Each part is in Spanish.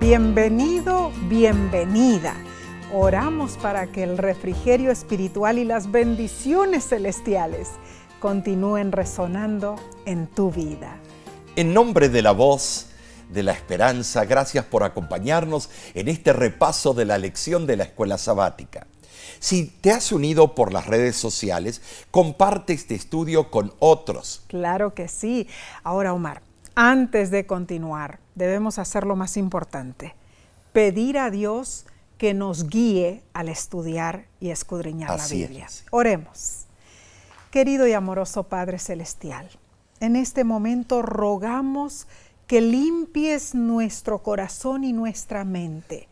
Bienvenido, bienvenida. Oramos para que el refrigerio espiritual y las bendiciones celestiales continúen resonando en tu vida. En nombre de la voz de la esperanza, gracias por acompañarnos en este repaso de la lección de la escuela sabática. Si te has unido por las redes sociales, comparte este estudio con otros. Claro que sí. Ahora, Omar, antes de continuar, debemos hacer lo más importante: pedir a Dios que nos guíe al estudiar y escudriñar la Biblia. Oremos. Querido y amoroso Padre Celestial, en este momento rogamos que limpies nuestro corazón y nuestra mente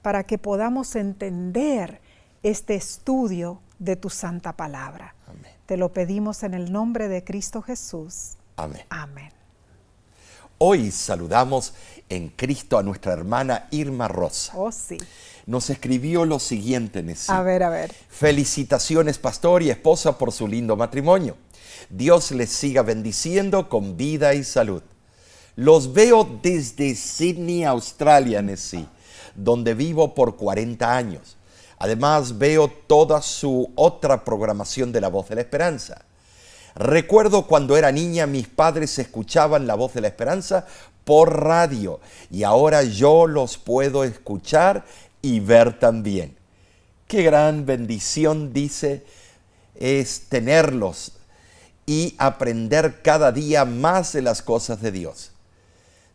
para que podamos entender este estudio de tu santa palabra. Amén. Te lo pedimos en el nombre de Cristo Jesús. Amén. Amén. Hoy saludamos en Cristo a nuestra hermana Irma Rosa. Oh, sí. Nos escribió lo siguiente, Nesí. A ver. Felicitaciones, pastor y esposa, por su lindo matrimonio. Dios les siga bendiciendo con vida y salud. Los veo desde Sydney, Australia, Nesí, donde vivo por 40 años. Además, veo toda su otra programación de La Voz de la Esperanza. Recuerdo cuando era niña, mis padres escuchaban La Voz de la Esperanza por radio y ahora yo los puedo escuchar y ver también. Qué gran bendición, dice, es tenerlos y aprender cada día más de las cosas de Dios.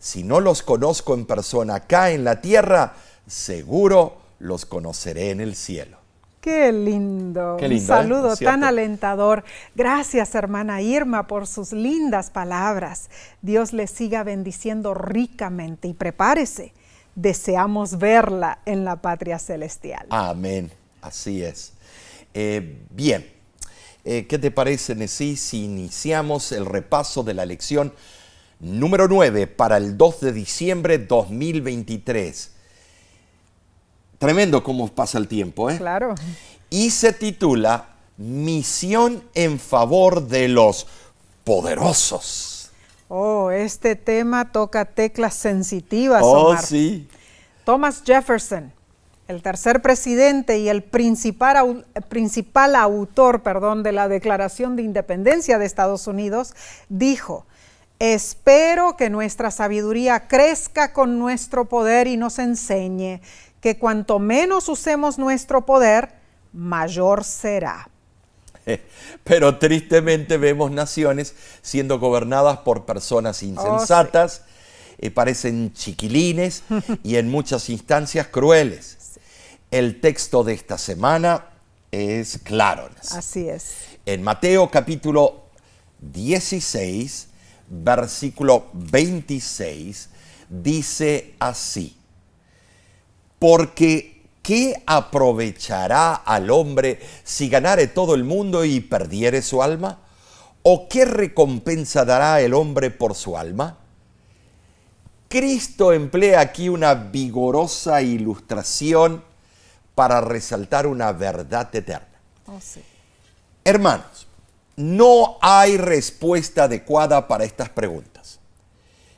Si no los conozco en persona acá en la tierra, seguro los conoceré en el cielo. Qué lindo. Qué lindo, un saludo ¿cierto? Tan alentador. Gracias, hermana Irma, por sus lindas palabras. Dios les siga bendiciendo ricamente y prepárese. Deseamos verla en la patria celestial. Amén. Así es. Bien. ¿Qué te parece, Nesí, si iniciamos el repaso de la lección número 9 para el 2 de diciembre 2023? Tremendo cómo pasa el tiempo, ¿eh? Claro. Y se titula Misión en favor de los poderosos. Oh, este tema toca teclas sensitivas, Oh, Omar. sí. Thomas Jefferson, el tercer presidente y el principal autor de la Declaración de Independencia de Estados Unidos, dijo: espero que nuestra sabiduría crezca con nuestro poder y nos enseñe que cuanto menos usemos nuestro poder, mayor será. Pero tristemente vemos naciones siendo gobernadas por personas insensatas, parecen chiquilines y en muchas instancias crueles. Sí. El texto de esta semana es claro. Así es. En Mateo capítulo 16, versículo 26, dice así: porque ¿qué aprovechará al hombre si ganare todo el mundo y perdiere su alma? ¿O qué recompensa dará el hombre por su alma? Cristo emplea aquí una vigorosa ilustración para resaltar una verdad eterna. Oh, sí. Hermanos, no hay respuesta adecuada para estas preguntas.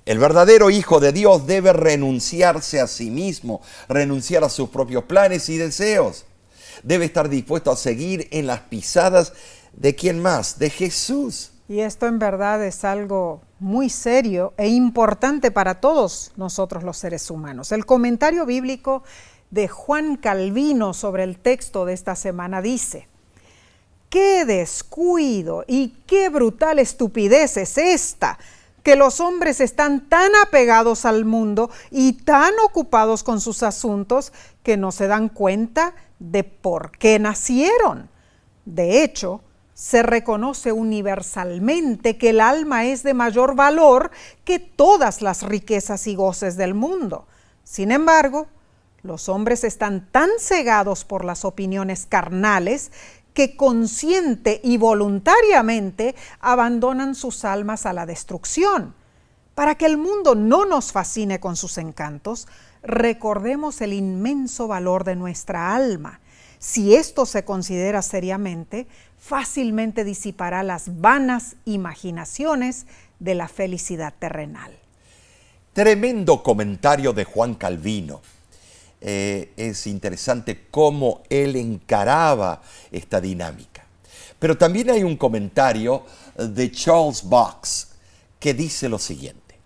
El verdadero Hijo de Dios debe renunciarse a sí mismo, renunciar a sus propios planes y deseos. Debe estar dispuesto a seguir en las pisadas de ¿quién más? De Jesús. Y esto en verdad es algo muy serio e importante para todos nosotros los seres humanos. El comentario bíblico de Juan Calvino sobre el texto de esta semana dice: ¡qué descuido y qué brutal estupidez es esta! Que los hombres están tan apegados al mundo y tan ocupados con sus asuntos que no se dan cuenta de por qué nacieron. De hecho, se reconoce universalmente que el alma es de mayor valor que todas las riquezas y goces del mundo. Sin embargo, los hombres están tan cegados por las opiniones carnales que consciente y voluntariamente abandonan sus almas a la destrucción. Para que el mundo no nos fascine con sus encantos, recordemos el inmenso valor de nuestra alma. Si esto se considera seriamente, fácilmente disipará las vanas imaginaciones de la felicidad terrenal. Tremendo comentario de Juan Calvino. Es interesante cómo él encaraba esta dinámica. Pero también hay un comentario de Charles Box que dice lo siguiente: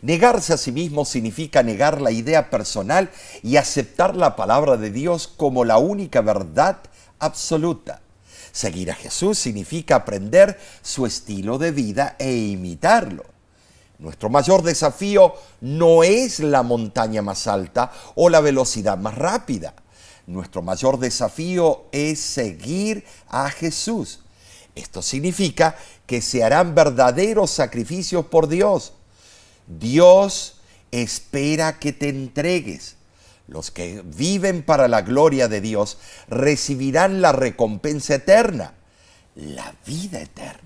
negarse a sí mismo significa negar la idea personal y aceptar la palabra de Dios como la única verdad absoluta. Seguir a Jesús significa aprender su estilo de vida e imitarlo. Nuestro mayor desafío no es la montaña más alta o la velocidad más rápida. Nuestro mayor desafío es seguir a Jesús. Esto significa que se harán verdaderos sacrificios por Dios. Dios espera que te entregues. Los que viven para la gloria de Dios recibirán la recompensa eterna, la vida eterna.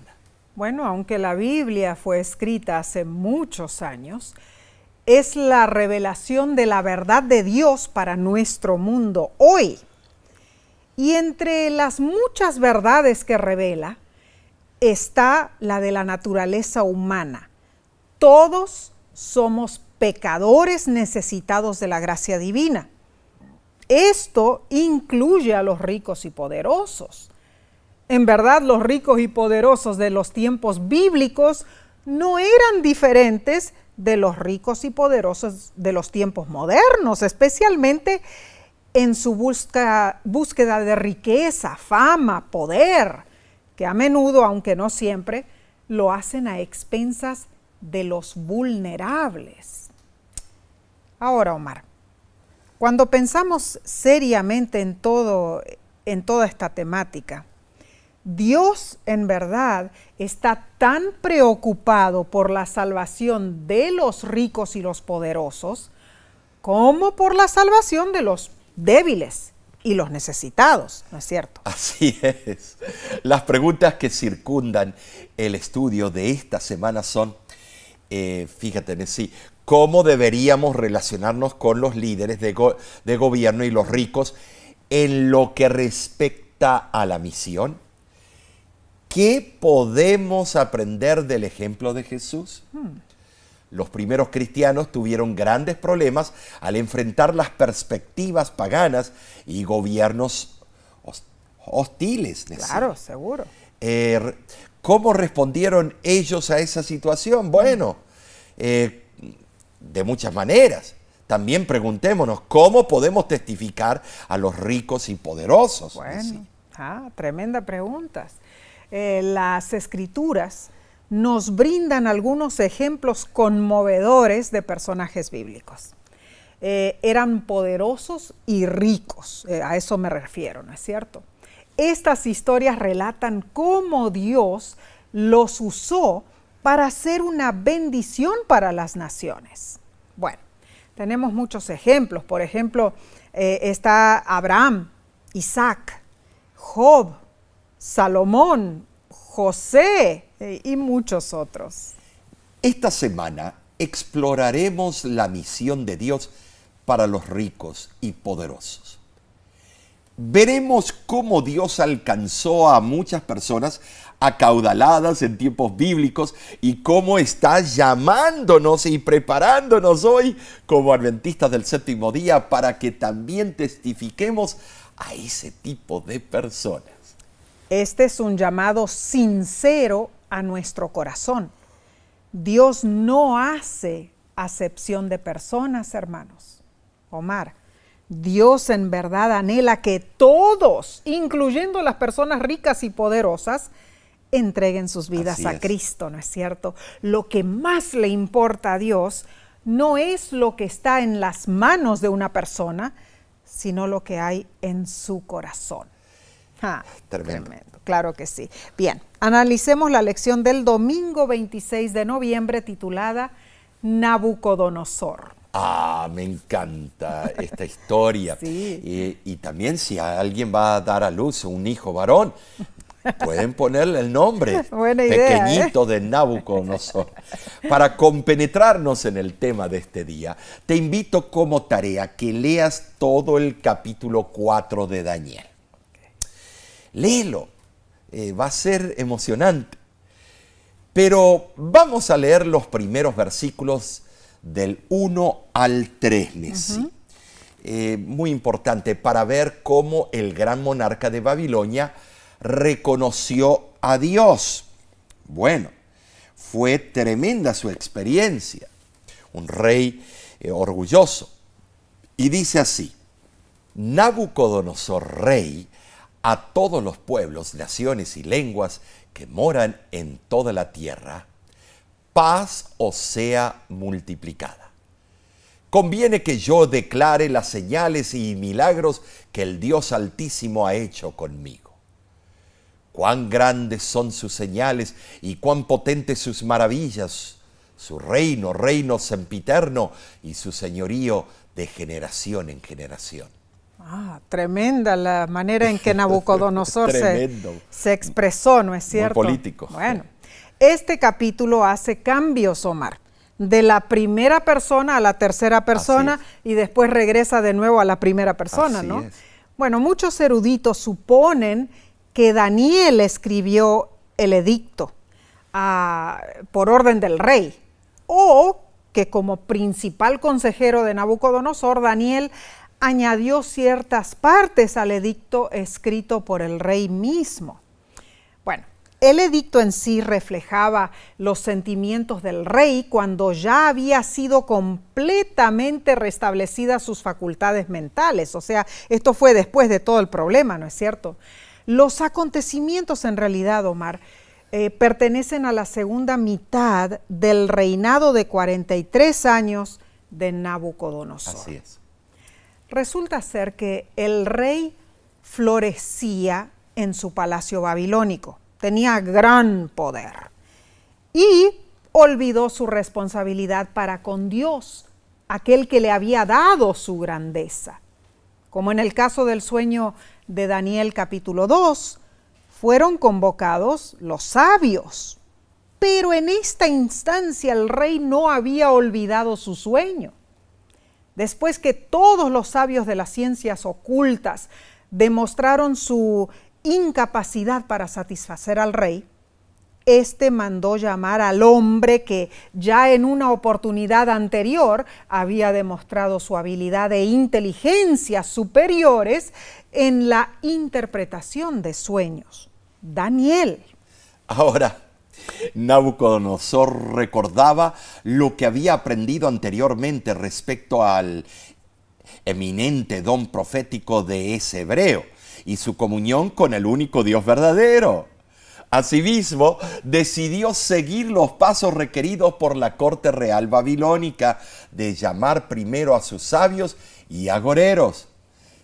Bueno, aunque la Biblia fue escrita hace muchos años, es la revelación de la verdad de Dios para nuestro mundo hoy. Y entre las muchas verdades que revela está la de la naturaleza humana. Todos somos pecadores necesitados de la gracia divina. Esto incluye a los ricos y poderosos. En verdad, los ricos y poderosos de los tiempos bíblicos no eran diferentes de los ricos y poderosos de los tiempos modernos, especialmente en su búsqueda de riqueza, fama, poder, que a menudo, aunque no siempre, lo hacen a expensas de los vulnerables. Ahora, Omar, cuando pensamos seriamente en toda esta temática, Dios en verdad está tan preocupado por la salvación de los ricos y los poderosos como por la salvación de los débiles y los necesitados, ¿no es cierto? Así es. Las preguntas que circundan el estudio de esta semana son, fíjate, Nessie, ¿cómo deberíamos relacionarnos con los líderes de gobierno y los ricos en lo que respecta a la misión? ¿Qué podemos aprender del ejemplo de Jesús? Los primeros cristianos tuvieron grandes problemas al enfrentar las perspectivas paganas y gobiernos hostiles. Claro, seguro. ¿Cómo respondieron ellos a esa situación? Bueno, de muchas maneras. También preguntémonos, ¿cómo podemos testificar a los ricos y poderosos? Bueno, tremenda pregunta. Las Escrituras nos brindan algunos ejemplos conmovedores de personajes bíblicos. Eran poderosos y ricos, a eso me refiero, ¿no es cierto? Estas historias relatan cómo Dios los usó para ser una bendición para las naciones. Bueno, tenemos muchos ejemplos. Por ejemplo, está Abraham, Isaac, Job, Salomón, José y muchos otros. Esta semana exploraremos la misión de Dios para los ricos y poderosos. Veremos cómo Dios alcanzó a muchas personas acaudaladas en tiempos bíblicos y cómo está llamándonos y preparándonos hoy como adventistas del séptimo día para que también testifiquemos a ese tipo de personas. Este es un llamado sincero a nuestro corazón. Dios no hace acepción de personas, hermanos. Omar, Dios en verdad anhela que todos, incluyendo las personas ricas y poderosas, entreguen sus vidas a Cristo, ¿no es cierto? Lo que más le importa a Dios no es lo que está en las manos de una persona, sino lo que hay en su corazón. Tremendo. Claro que sí. Bien, analicemos la lección del domingo 26 de noviembre titulada Nabucodonosor. Me encanta esta historia. Sí. Y también si alguien va a dar a luz un hijo varón, pueden ponerle el nombre Buena idea, pequeñito de Nabucodonosor. Para compenetrarnos en el tema de este día, te invito como tarea que leas todo el capítulo 4 de Daniel. Léelo, va a ser emocionante. Pero vamos a leer los primeros versículos del 1 al 3, Nesí. Muy importante para ver cómo el gran monarca de Babilonia reconoció a Dios. Bueno, fue tremenda su experiencia. Un rey orgulloso. Y dice así: Nabucodonosor, rey, a todos los pueblos, naciones y lenguas que moran en toda la tierra, paz os sea multiplicada. Conviene que yo declare las señales y milagros que el Dios Altísimo ha hecho conmigo. Cuán grandes son sus señales y cuán potentes sus maravillas, su reino sempiterno y su señorío de generación en generación. Tremenda la manera en que Nabucodonosor se expresó, ¿no es cierto? Muy político. Bueno, este capítulo hace cambios, Omar, de la primera persona a la tercera persona y después regresa de nuevo a la primera persona, Así ¿no? es. Bueno, muchos eruditos suponen que Daniel escribió el edicto por orden del rey, o que como principal consejero de Nabucodonosor, Daniel añadió ciertas partes al edicto escrito por el rey mismo. Bueno, el edicto en sí reflejaba los sentimientos del rey cuando ya había sido completamente restablecidas sus facultades mentales. O sea, esto fue después de todo el problema, ¿no es cierto? Los acontecimientos en realidad, Omar, pertenecen a la segunda mitad del reinado de 43 años de Nabucodonosor. Así es. Resulta ser que el rey florecía en su palacio babilónico, tenía gran poder y olvidó su responsabilidad para con Dios, aquel que le había dado su grandeza. Como en el caso del sueño de Daniel capítulo 2, fueron convocados los sabios, pero en esta instancia el rey no había olvidado su sueño. Después que todos los sabios de las ciencias ocultas demostraron su incapacidad para satisfacer al rey, éste mandó llamar al hombre que ya en una oportunidad anterior había demostrado su habilidad e inteligencia superiores en la interpretación de sueños, Daniel. Ahora, Nabucodonosor recordaba lo que había aprendido anteriormente respecto al eminente don profético de ese hebreo y su comunión con el único Dios verdadero. Asimismo, decidió seguir los pasos requeridos por la corte real babilónica de llamar primero a sus sabios y agoreros.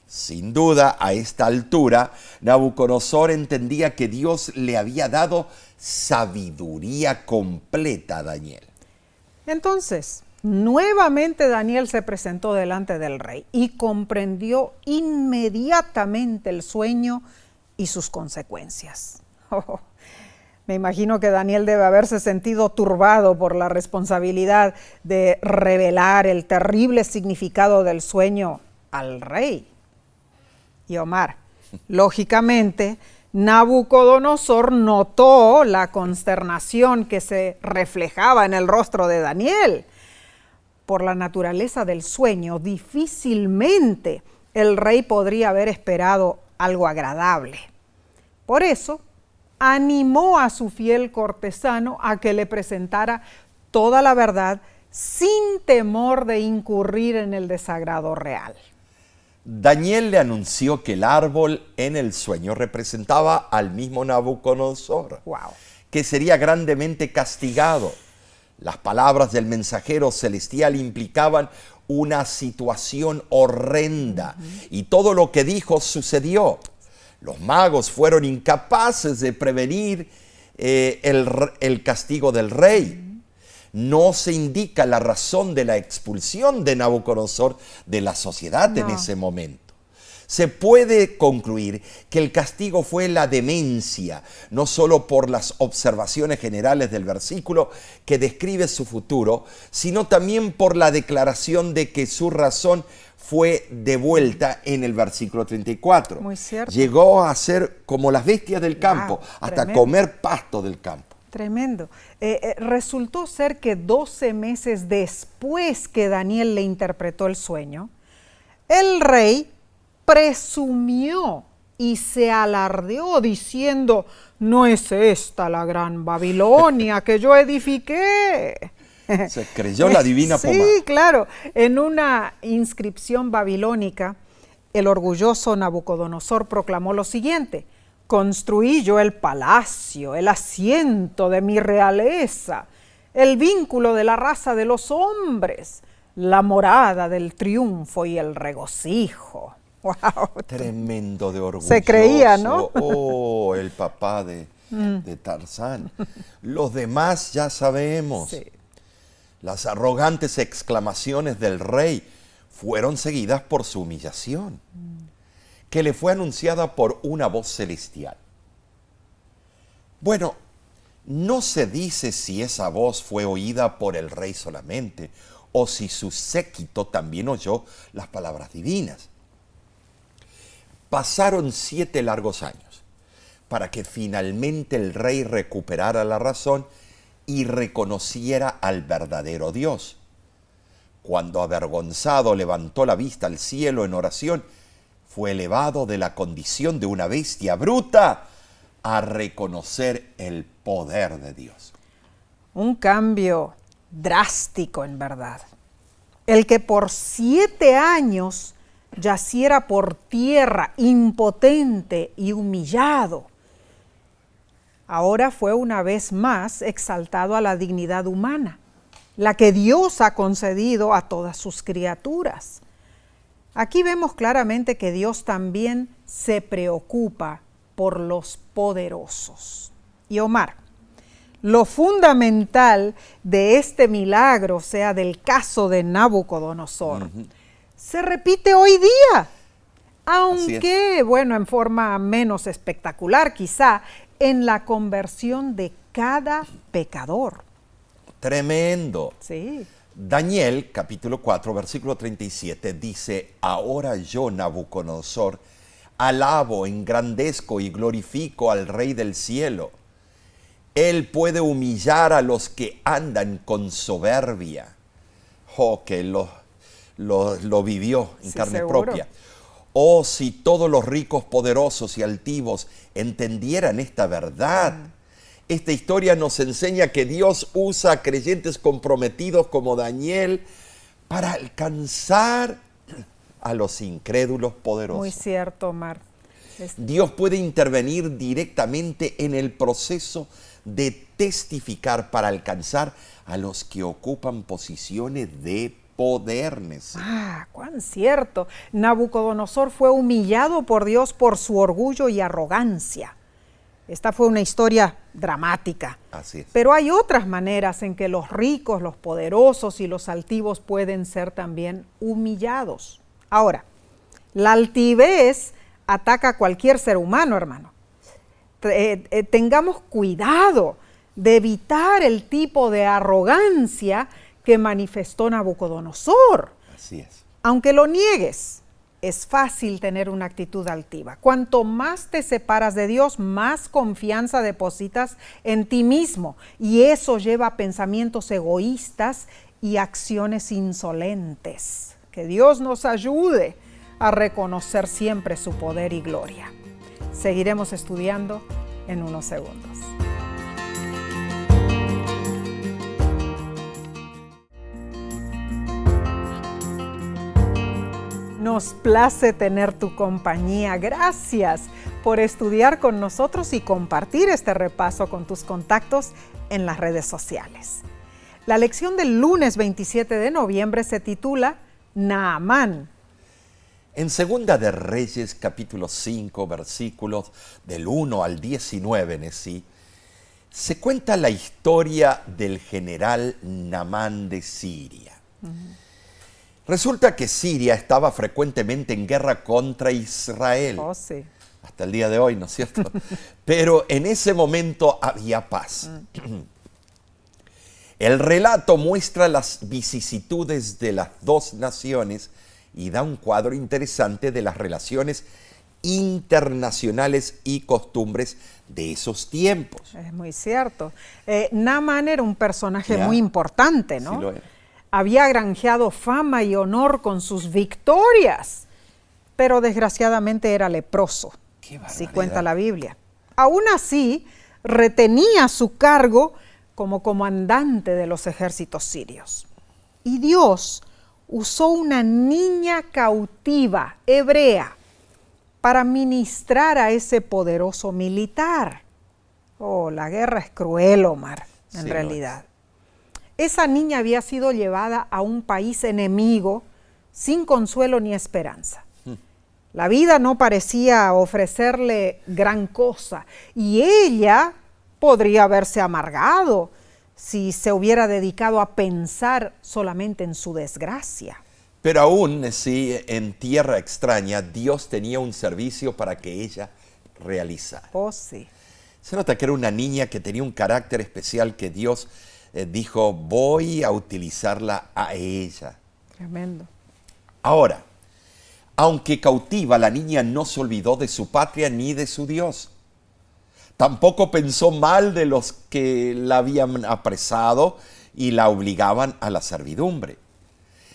Sin duda, a esta altura, Nabucodonosor entendía que Dios le había dado sabiduría completa a Daniel. Entonces, nuevamente Daniel se presentó delante del rey y comprendió inmediatamente el sueño y sus consecuencias. Me imagino que Daniel debe haberse sentido turbado por la responsabilidad de revelar el terrible significado del sueño al rey. Y Omar, lógicamente, Nabucodonosor notó la consternación que se reflejaba en el rostro de Daniel. Por la naturaleza del sueño, difícilmente el rey podría haber esperado algo agradable. Por eso, animó a su fiel cortesano a que le presentara toda la verdad sin temor de incurrir en el desagrado real. Daniel le anunció que el árbol en el sueño representaba al mismo Nabucodonosor, que sería grandemente castigado. Las palabras del mensajero celestial implicaban una situación horrenda y todo lo que dijo sucedió. Los magos fueron incapaces de prevenir el castigo del rey. No se indica la razón de la expulsión de Nabucodonosor de la sociedad en ese momento. Se puede concluir que el castigo fue la demencia, no solo por las observaciones generales del versículo que describe su futuro, sino también por la declaración de que su razón fue devuelta en el versículo 34. Muy cierto. Llegó a ser como las bestias del campo, hasta tremendo. comer pasto del campo. Tremendo. Resultó ser que 12 meses después que Daniel le interpretó el sueño, el rey presumió y se alardeó diciendo: no es esta la gran Babilonia que yo edifiqué. Se creyó la divina pomada. Sí, claro. En una inscripción babilónica, el orgulloso Nabucodonosor proclamó lo siguiente: construí yo el palacio, el asiento de mi realeza, el vínculo de la raza de los hombres, la morada del triunfo y el regocijo. ¡Wow! Tremendo de orgullo. Se creía, ¿no? Oh, el papá de Tarzán. Los demás ya sabemos. Sí. Las arrogantes exclamaciones del rey fueron seguidas por su humillación, que le fue anunciada por una voz celestial. Bueno, no se dice si esa voz fue oída por el rey solamente, o si su séquito también oyó las palabras divinas. Pasaron 7 largos años para que finalmente el rey recuperara la razón y reconociera al verdadero Dios. Cuando avergonzado levantó la vista al cielo en oración, fue elevado de la condición de una bestia bruta a reconocer el poder de Dios. Un cambio drástico, en verdad. El que por 7 años yaciera por tierra, impotente y humillado, ahora fue una vez más exaltado a la dignidad humana, la que Dios ha concedido a todas sus criaturas. Aquí vemos claramente que Dios también se preocupa por los poderosos. Y Omar, lo fundamental de este milagro, o sea, del caso de Nabucodonosor, se repite hoy día, aunque, bueno, en forma menos espectacular quizá, en la conversión de cada pecador. Tremendo. Sí. Daniel, capítulo 4, versículo 37, dice: ahora yo, Nabucodonosor, alabo, engrandezco y glorifico al Rey del cielo. Él puede humillar a los que andan con soberbia. Oh, que lo vivió en carne seguro. propia. Oh, si todos los ricos, poderosos y altivos entendieran esta verdad. Esta historia nos enseña que Dios usa a creyentes comprometidos como Daniel para alcanzar a los incrédulos poderosos. Muy cierto, Omar. Dios puede intervenir directamente en el proceso de testificar para alcanzar a los que ocupan posiciones de poder. Cuán cierto. Nabucodonosor fue humillado por Dios por su orgullo y arrogancia. Esta fue una historia dramática. Así es. Pero hay otras maneras en que los ricos, los poderosos y los altivos pueden ser también humillados. Ahora, la altivez ataca a cualquier ser humano, hermano. Tengamos cuidado de evitar el tipo de arrogancia que manifestó Nabucodonosor. Así es. Aunque lo niegues, es fácil tener una actitud altiva. Cuanto más te separas de Dios, más confianza depositas en ti mismo. Y eso lleva a pensamientos egoístas y acciones insolentes. Que Dios nos ayude a reconocer siempre su poder y gloria. Seguiremos estudiando en unos segundos. Nos place tener tu compañía. Gracias por estudiar con nosotros y compartir este repaso con tus contactos en las redes sociales. La lección del lunes 27 de noviembre se titula Naamán. En Segunda de Reyes, capítulo 5, versículos del 1 al 19, se cuenta la historia del general Naamán de Siria. Resulta que Siria estaba frecuentemente en guerra contra Israel. Oh, sí. Hasta el día de hoy, ¿no es cierto? Pero en ese momento había paz. El relato muestra las vicisitudes de las dos naciones y da un cuadro interesante de las relaciones internacionales y costumbres de esos tiempos. Es muy cierto. Naamán era un personaje Ya. muy importante, ¿no? Sí lo era. Había granjeado fama y honor con sus victorias, pero desgraciadamente era leproso. Qué Así barbaridad. cuenta la Biblia. Aún así, retenía su cargo como comandante de los ejércitos sirios. Y Dios usó una niña cautiva, hebrea, para ministrar a ese poderoso militar. Oh, la guerra es cruel, Omar, en Sí, lo realidad. Esa niña había sido llevada a un país enemigo sin consuelo ni esperanza. La vida no parecía ofrecerle gran cosa y ella podría haberse amargado si se hubiera dedicado a pensar solamente en su desgracia. Pero aún así, en tierra extraña, Dios tenía un servicio para que ella realizara. Oh, sí. Se nota que era una niña que tenía un carácter especial que Dios dijo, voy a utilizarla a ella. Tremendo. Ahora, aunque cautiva, la niña no se olvidó de su patria ni de su Dios. Tampoco pensó mal de los que la habían apresado y la obligaban a la servidumbre.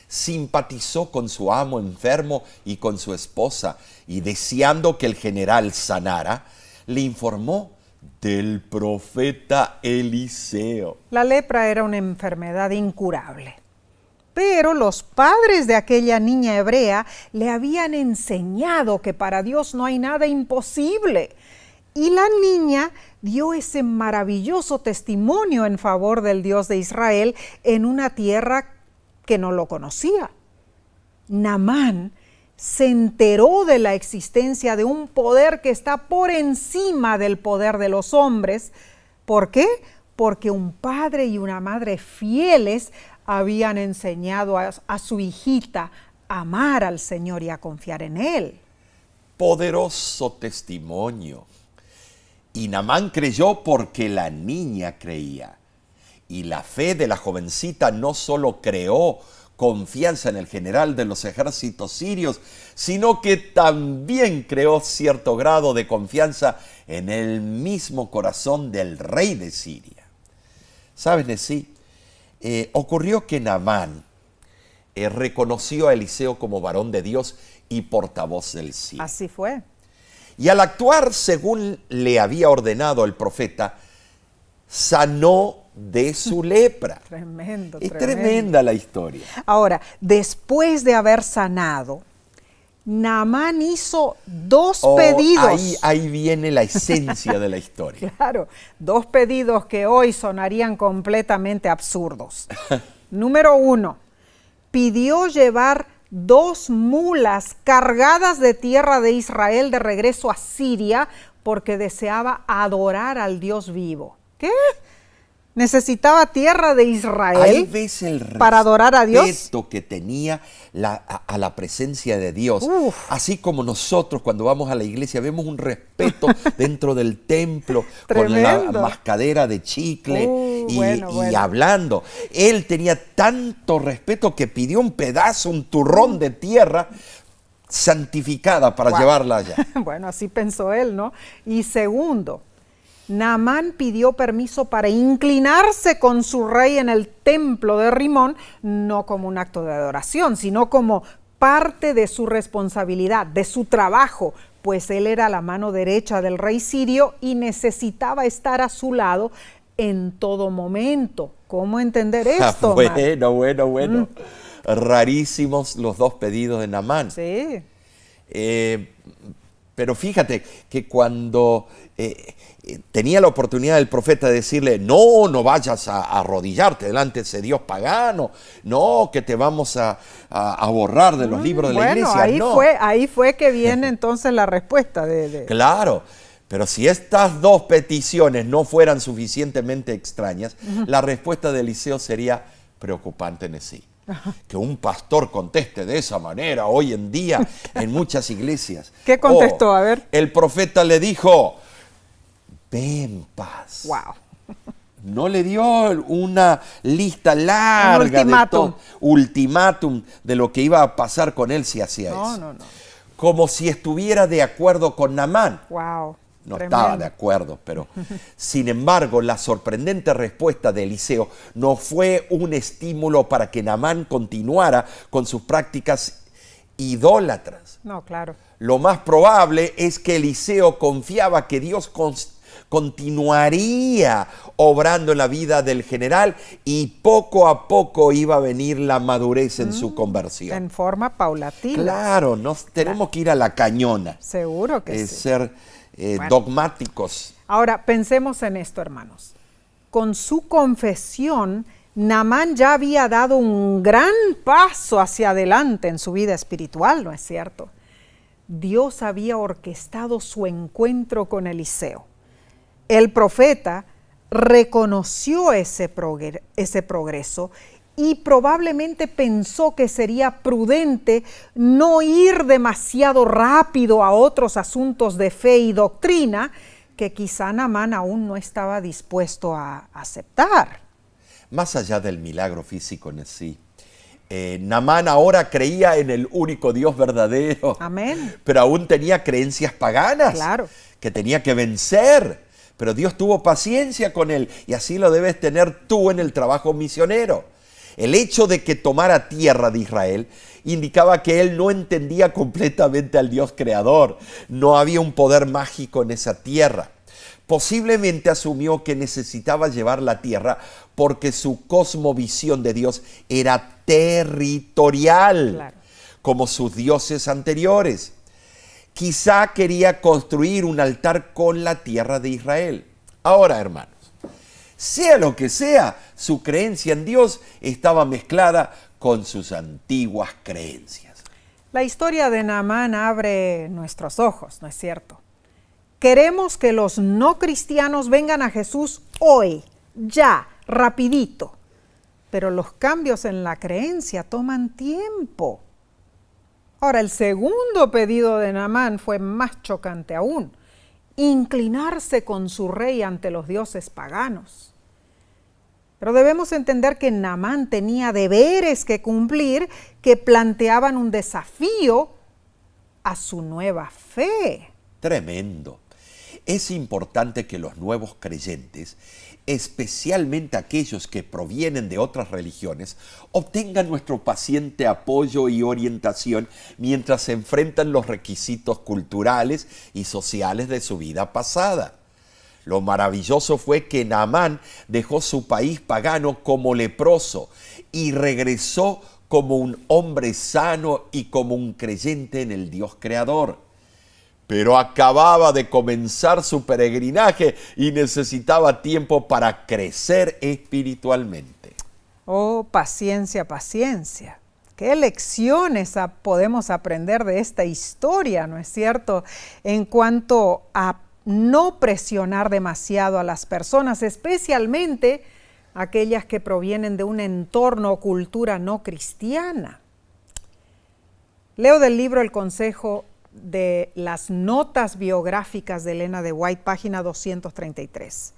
Simpatizó con su amo enfermo y con su esposa, y deseando que el general sanara, le informó del profeta Eliseo. La lepra era una enfermedad incurable. Pero los padres de aquella niña hebrea le habían enseñado que para Dios no hay nada imposible. Y la niña dio ese maravilloso testimonio en favor del Dios de Israel en una tierra que no lo conocía. Naamán se enteró de la existencia de un poder que está por encima del poder de los hombres. ¿Por qué? Porque un padre y una madre fieles habían enseñado a su hijita a amar al Señor y a confiar en Él. Poderoso testimonio. Y Naamán creyó porque la niña creía. Y la fe de la jovencita no solo creó confianza en el general de los ejércitos sirios, sino que también creó cierto grado de confianza en el mismo corazón del rey de Siria. ¿Sabes, Nesí? Ocurrió que Naamán reconoció a Eliseo como varón de Dios y portavoz del cielo. Así fue. Y al actuar según le había ordenado el profeta, sanó de su lepra. Tremendo, Es tremendo. tremenda la historia. Ahora, después de haber sanado, Naamán hizo dos pedidos. Ahí viene la esencia de la historia. Claro, dos pedidos que hoy sonarían completamente absurdos. Número 1, pidió llevar 2 mulas cargadas de tierra de Israel de regreso a Siria porque deseaba adorar al Dios vivo. ¿Qué? ¿Necesitaba tierra de Ahí Israel ves el para adorar a Dios? respeto que tenía a la presencia de Dios. Uf. Así como nosotros cuando vamos a la iglesia vemos un respeto dentro del templo con la Tremendo. mascadera de chicle y Bueno. hablando. Él tenía tanto respeto que pidió un pedazo, un turrón de tierra santificada para Wow. llevarla allá. Bueno, así pensó él, ¿no? Y segundo, Naamán pidió permiso para inclinarse con su rey en el templo de Rimón, no como un acto de adoración, sino como parte de su responsabilidad, de su trabajo, pues él era la mano derecha del rey sirio y necesitaba estar a su lado en todo momento. ¿Cómo entender esto, Omar? Bueno. Rarísimos los dos pedidos de Naamán. Sí. Pero fíjate que cuando tenía la oportunidad del profeta de decirle, no vayas a arrodillarte delante de ese Dios pagano, no, que te vamos a borrar de los libros de la iglesia. Ahí no. ahí fue que viene entonces la respuesta de... Claro, pero si estas dos peticiones no fueran suficientemente extrañas, la respuesta de Eliseo sería preocupante en sí. Que un pastor conteste de esa manera hoy en día en muchas iglesias. ¿Qué contestó? A ver. El profeta le dijo, ve en paz. Wow. No le dio una lista larga ultimátum. ultimátum de lo que iba a pasar con él si hacía eso. No. como si estuviera de acuerdo con Naamán. Wow. No Tremendo. estaba de acuerdo, pero sin embargo, la sorprendente respuesta de Eliseo no fue un estímulo para que Naamán continuara con sus prácticas idólatras. No, claro. Lo más probable es que Eliseo confiaba que Dios continuaría obrando en la vida del general y poco a poco iba a venir la madurez en su conversión. En forma paulatina. Claro, tenemos que ir a la cañona. Seguro que sí. Ser dogmáticos. Ahora, pensemos en esto, hermanos. Con su confesión, Naamán ya había dado un gran paso hacia adelante en su vida espiritual, ¿no es cierto? Dios había orquestado su encuentro con Eliseo. El profeta reconoció ese progreso y probablemente pensó que sería prudente no ir demasiado rápido a otros asuntos de fe y doctrina que quizá Naamán aún no estaba dispuesto a aceptar. Más allá del milagro físico en sí, Naamán ahora creía en el único Dios verdadero. Amén. Pero aún tenía creencias paganas, Claro, que tenía que vencer. Pero Dios tuvo paciencia con él y así lo debes tener tú en el trabajo misionero. El hecho de que tomara tierra de Israel indicaba que él no entendía completamente al Dios creador. No había un poder mágico en esa tierra. Posiblemente asumió que necesitaba llevar la tierra porque su cosmovisión de Dios era territorial, claro. como sus dioses anteriores. Quizá quería construir un altar con la tierra de Israel. Ahora, hermanos, sea lo que sea, su creencia en Dios estaba mezclada con sus antiguas creencias. La historia de Naamán abre nuestros ojos, ¿no es cierto? Queremos que los no cristianos vengan a Jesús hoy, ya, rapidito. Pero los cambios en la creencia toman tiempo. Ahora, el segundo pedido de Naamán fue más chocante aún: inclinarse con su rey ante los dioses paganos. Pero debemos entender que Naamán tenía deberes que cumplir que planteaban un desafío a su nueva fe. Tremendo. Es importante que los nuevos creyentes, especialmente aquellos que provienen de otras religiones, obtengan nuestro paciente apoyo y orientación mientras se enfrentan los requisitos culturales y sociales de su vida pasada. Lo maravilloso fue que Naamán dejó su país pagano como leproso y regresó como un hombre sano y como un creyente en el Dios creador. Pero acababa de comenzar su peregrinaje y necesitaba tiempo para crecer espiritualmente. Oh, paciencia, paciencia. ¿Qué lecciones podemos aprender de esta historia, no es cierto? En cuanto a no presionar demasiado a las personas, especialmente aquellas que provienen de un entorno o cultura no cristiana. Leo del libro El Consejo de las Notas Biográficas de Elena de White, página 233.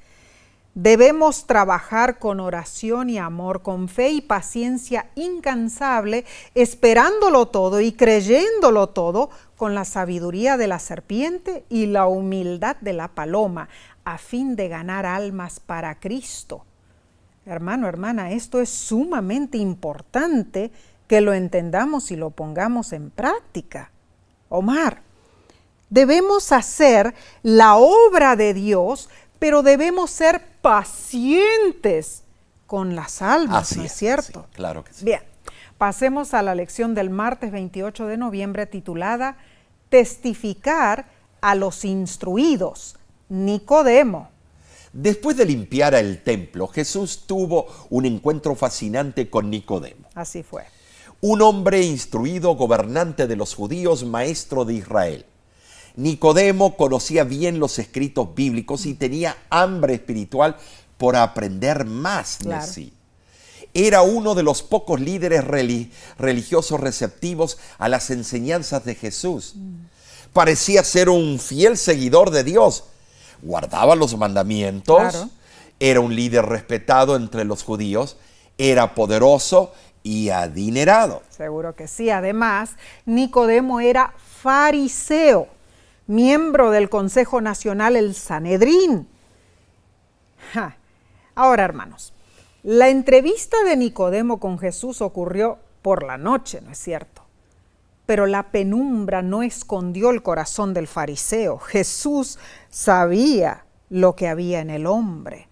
Debemos trabajar con oración y amor, con fe y paciencia incansable, esperándolo todo y creyéndolo todo, con la sabiduría de la serpiente y la humildad de la paloma, a fin de ganar almas para Cristo. Hermano, hermana, esto es sumamente importante que lo entendamos y lo pongamos en práctica. Omar, debemos hacer la obra de Dios, pero debemos ser pacientes con las almas, ¿no es cierto? Sí, claro que sí. Bien, pasemos a la lección del martes 28 de noviembre titulada Testificar a los instruidos, Nicodemo. Después de limpiar el templo, Jesús tuvo un encuentro fascinante con Nicodemo. Así fue. Un hombre instruido, gobernante de los judíos, maestro de Israel. Nicodemo conocía bien los escritos bíblicos y tenía hambre espiritual por aprender más de sí. Era uno de los pocos líderes religiosos receptivos a las enseñanzas de Jesús. Parecía ser un fiel seguidor de Dios. Guardaba los mandamientos, era un líder respetado entre los judíos, era poderoso y adinerado. Seguro que sí. Además, Nicodemo era fariseo, miembro del Consejo Nacional, el Sanedrín. Ahora, hermanos, la entrevista de Nicodemo con Jesús ocurrió por la noche, ¿no es cierto? Pero la penumbra no escondió el corazón del fariseo. Jesús sabía lo que había en el hombre.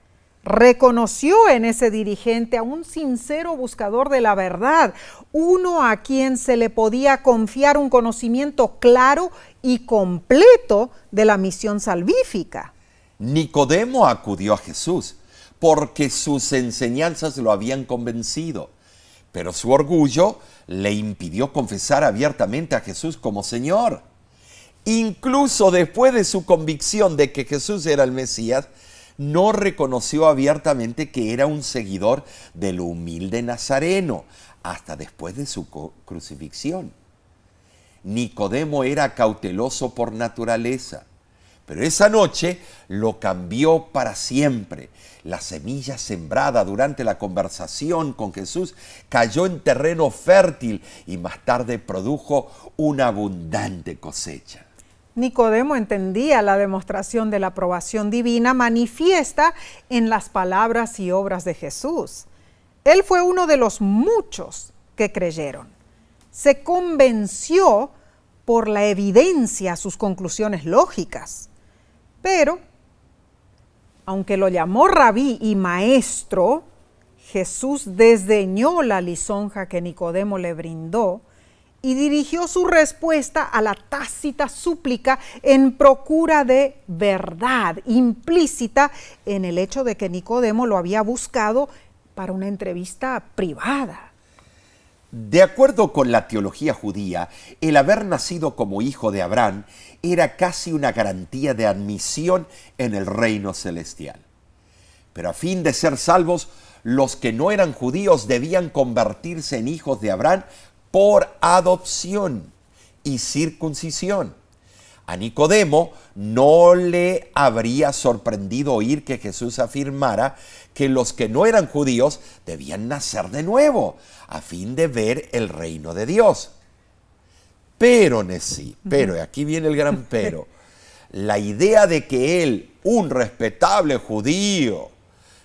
Reconoció en ese dirigente a un sincero buscador de la verdad, uno a quien se le podía confiar un conocimiento claro y completo de la misión salvífica. Nicodemo acudió a Jesús porque sus enseñanzas lo habían convencido, pero su orgullo le impidió confesar abiertamente a Jesús como Señor. Incluso después de su convicción de que Jesús era el Mesías, no reconoció abiertamente que era un seguidor del humilde Nazareno, hasta después de su crucifixión. Nicodemo era cauteloso por naturaleza, pero esa noche lo cambió para siempre. La semilla sembrada durante la conversación con Jesús cayó en terreno fértil y más tarde produjo una abundante cosecha. Nicodemo entendía la demostración de la aprobación divina manifiesta en las palabras y obras de Jesús. Él fue uno de los muchos que creyeron. Se convenció por la evidencia a sus conclusiones lógicas. Pero, aunque lo llamó rabí y maestro, Jesús desdeñó la lisonja que Nicodemo le brindó y dirigió su respuesta a la tácita súplica en procura de verdad, implícita en el hecho de que Nicodemo lo había buscado para una entrevista privada. De acuerdo con la teología judía, el haber nacido como hijo de Abraham era casi una garantía de admisión en el reino celestial. Pero a fin de ser salvos, los que no eran judíos debían convertirse en hijos de Abraham por adopción y circuncisión. A Nicodemo no le habría sorprendido oír que Jesús afirmara que los que no eran judíos debían nacer de nuevo a fin de ver el reino de Dios. Pero, aquí viene el gran pero, la idea de que él, un respetable judío,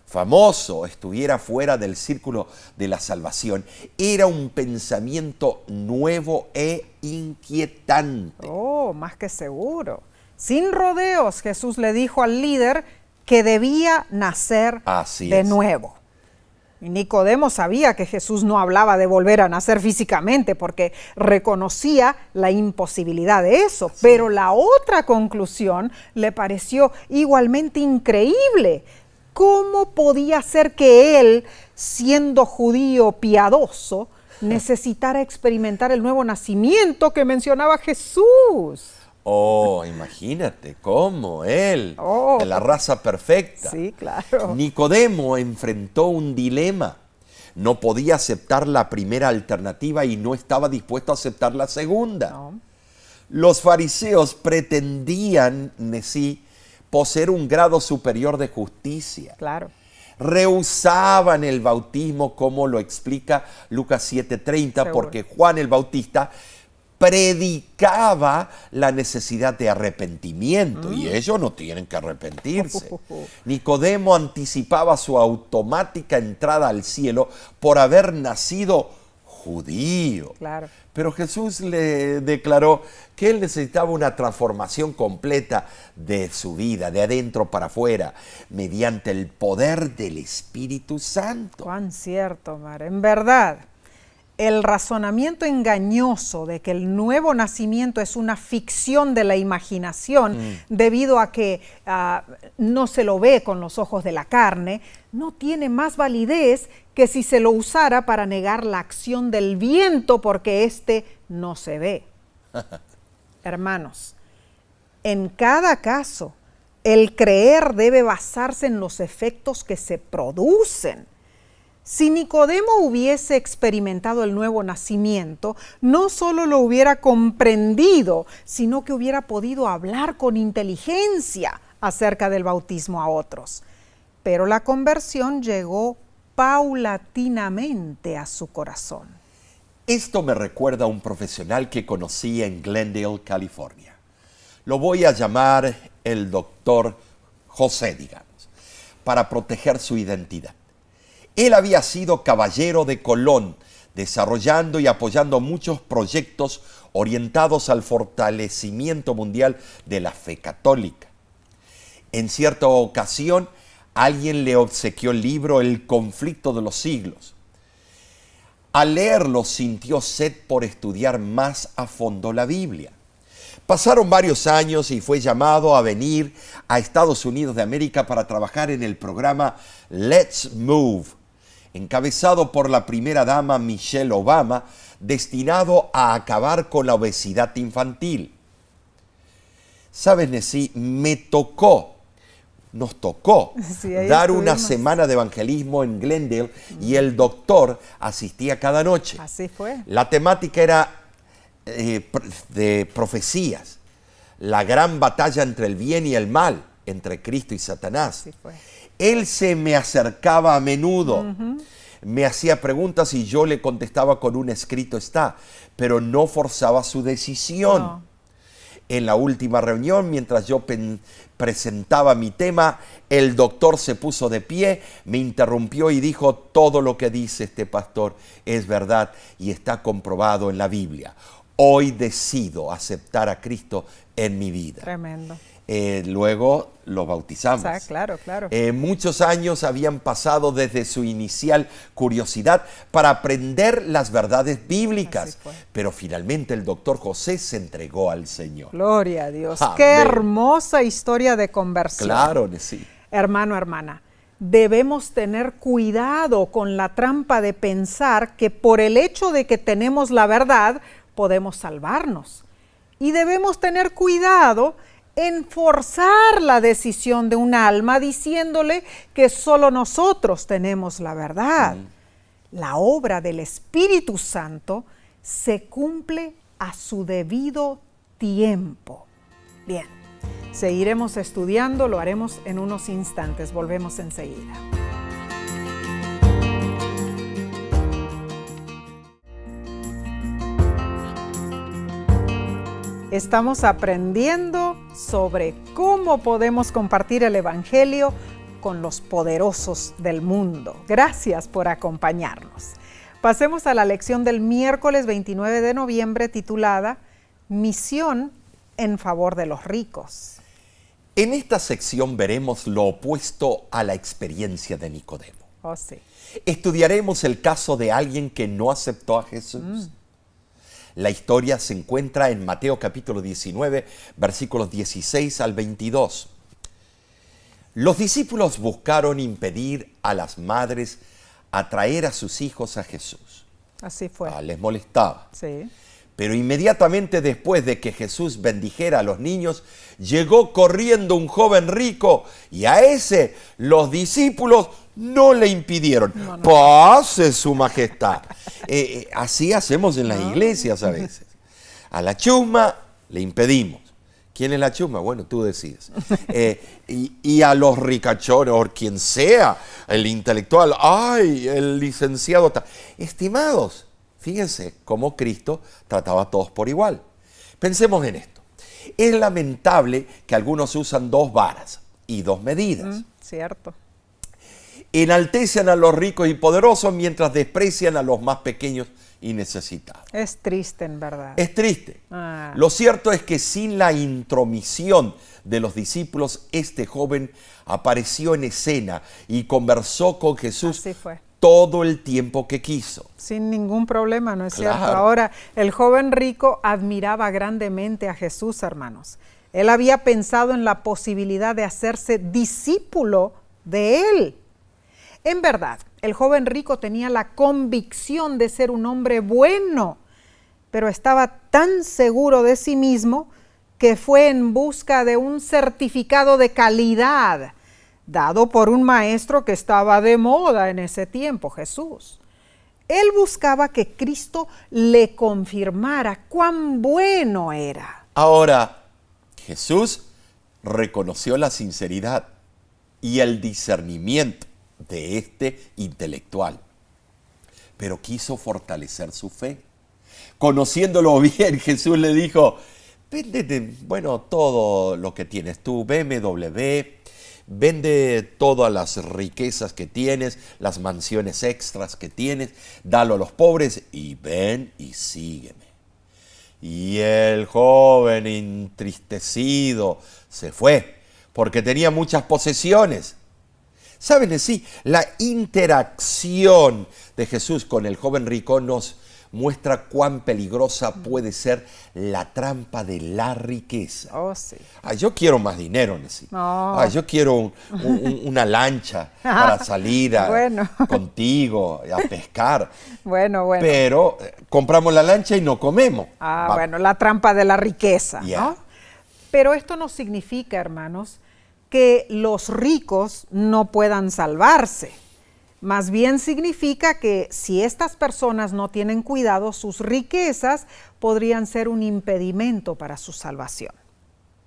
famoso, estuviera fuera del círculo de la salvación, era un pensamiento nuevo e inquietante. Oh, más que seguro. Sin rodeos, Jesús le dijo al líder que debía nacer de nuevo. Y Nicodemo sabía que Jesús no hablaba de volver a nacer físicamente porque reconocía la imposibilidad de eso. Pero la otra conclusión le pareció igualmente increíble. ¿Cómo podía ser que él, siendo judío piadoso, necesitara experimentar el nuevo nacimiento que mencionaba Jesús? Oh, imagínate cómo él, de la raza perfecta. Sí, claro. Nicodemo enfrentó un dilema. No podía aceptar la primera alternativa y no estaba dispuesto a aceptar la segunda. No. Los fariseos pretendían, poseer un grado superior de justicia. Claro. Rehusaban el bautismo, como lo explica Lucas 7:30, porque Juan el Bautista predicaba la necesidad de arrepentimiento y ellos no tienen que arrepentirse. Nicodemo anticipaba su automática entrada al cielo por haber nacido judío. Claro. Pero Jesús le declaró que él necesitaba una transformación completa de su vida, de adentro para afuera, mediante el poder del Espíritu Santo. Cuán cierto, Mar. En verdad, el razonamiento engañoso de que el nuevo nacimiento es una ficción de la imaginación debido a que no se lo ve con los ojos de la carne, no tiene más validez que si se lo usara para negar la acción del viento porque éste no se ve. Hermanos, en cada caso, el creer debe basarse en los efectos que se producen. Si Nicodemo hubiese experimentado el nuevo nacimiento, no solo lo hubiera comprendido, sino que hubiera podido hablar con inteligencia acerca del bautismo a otros. Pero la conversión llegó paulatinamente a su corazón. Esto me recuerda a un profesional que conocí en Glendale, California. Lo voy a llamar el doctor José, digamos, para proteger su identidad. Él había sido caballero de Colón, desarrollando y apoyando muchos proyectos orientados al fortalecimiento mundial de la fe católica. En cierta ocasión, alguien le obsequió el libro El conflicto de los siglos. Al leerlo, sintió sed por estudiar más a fondo la Biblia. Pasaron varios años y fue llamado a venir a Estados Unidos de América para trabajar en el programa Let's Move, encabezado por la primera dama Michelle Obama, destinado a acabar con la obesidad infantil. ¿Sabes, Nessie? Nos tocó Sí, dar una estuvimos. semana de evangelismo en Glendale y el doctor asistía cada noche. Así fue. La temática era de profecías, la gran batalla entre el bien y el mal, entre Cristo y Satanás. Así fue. Él se me acercaba a menudo, me hacía preguntas y yo le contestaba con un escrito está, pero no forzaba su decisión. No. En la última reunión, mientras yo presentaba mi tema, el doctor se puso de pie, me interrumpió y dijo: todo lo que dice este pastor es verdad y está comprobado en la Biblia. Hoy decido aceptar a Cristo en mi vida. Tremendo. Luego lo bautizamos. O sea, claro, claro. Muchos años habían pasado desde su inicial curiosidad para aprender las verdades Así bíblicas, fue. pero finalmente el doctor José se entregó al Señor. Gloria a Dios. Amén. Qué hermosa historia de conversión. Claro, sí. Hermano, hermana, debemos tener cuidado con la trampa de pensar que por el hecho de que tenemos la verdad, podemos salvarnos. Y debemos tener cuidado en forzar la decisión de un alma diciéndole que solo nosotros tenemos la verdad. La obra del Espíritu Santo se cumple a su debido tiempo. Bien, seguiremos estudiando, lo haremos en unos instantes, volvemos enseguida. Estamos aprendiendo sobre cómo podemos compartir el Evangelio con los poderosos del mundo. Gracias por acompañarnos. Pasemos a la lección del miércoles 29 de noviembre titulada Misión en favor de los ricos. En esta sección veremos lo opuesto a la experiencia de Nicodemo. Oh, sí. Estudiaremos el caso de alguien que no aceptó a Jesús. La historia se encuentra en Mateo capítulo 19, versículos 16 al 22. Los discípulos buscaron impedir a las madres atraer a sus hijos a Jesús. Así fue. Les molestaba. Sí. Pero inmediatamente después de que Jesús bendijera a los niños, llegó corriendo un joven rico y a ese los discípulos no le impidieron. No. Pase su majestad. Así hacemos en las iglesias a veces. A la chusma le impedimos. ¿Quién es la chusma? Bueno, tú decides. Y a los ricachones, o quien sea, el intelectual, ¡ay, el licenciado! Estimados, fíjense cómo Cristo trataba a todos por igual. Pensemos en esto. Es lamentable que algunos usan dos varas y dos medidas. Cierto. Enaltecen a los ricos y poderosos mientras desprecian a los más pequeños y necesitados. Es triste, en verdad. Es triste. Ah. Lo cierto es que sin la intromisión de los discípulos, este joven apareció en escena y conversó con Jesús Así fue. todo el tiempo que quiso. Sin ningún problema, ¿no es Claro. cierto? Ahora, el joven rico admiraba grandemente a Jesús, hermanos. Él había pensado en la posibilidad de hacerse discípulo de él. En verdad, el joven rico tenía la convicción de ser un hombre bueno, pero estaba tan seguro de sí mismo que fue en busca de un certificado de calidad dado por un maestro que estaba de moda en ese tiempo, Jesús. Él buscaba que Cristo le confirmara cuán bueno era. Ahora, Jesús reconoció la sinceridad y el discernimiento de este intelectual, pero quiso fortalecer su fe. Conociéndolo bien, Jesús le dijo, vende, todo lo que tienes tú, BMW, vende todas las riquezas que tienes, las mansiones extras que tienes, dalo a los pobres y ven y sígueme. Y el joven entristecido se fue porque tenía muchas posesiones. ¿Saben? Sí, la interacción de Jesús con el joven rico nos muestra cuán peligrosa puede ser la trampa de la riqueza. Oh, sí. Yo quiero más dinero, Nessie. No. Yo quiero una lancha para salir contigo a pescar. Bueno. Pero compramos la lancha y no comemos. La trampa de la riqueza, Yeah. ¿no? Pero esto no significa, hermanos, que los ricos no puedan salvarse. Más bien significa que si estas personas no tienen cuidado, sus riquezas podrían ser un impedimento para su salvación.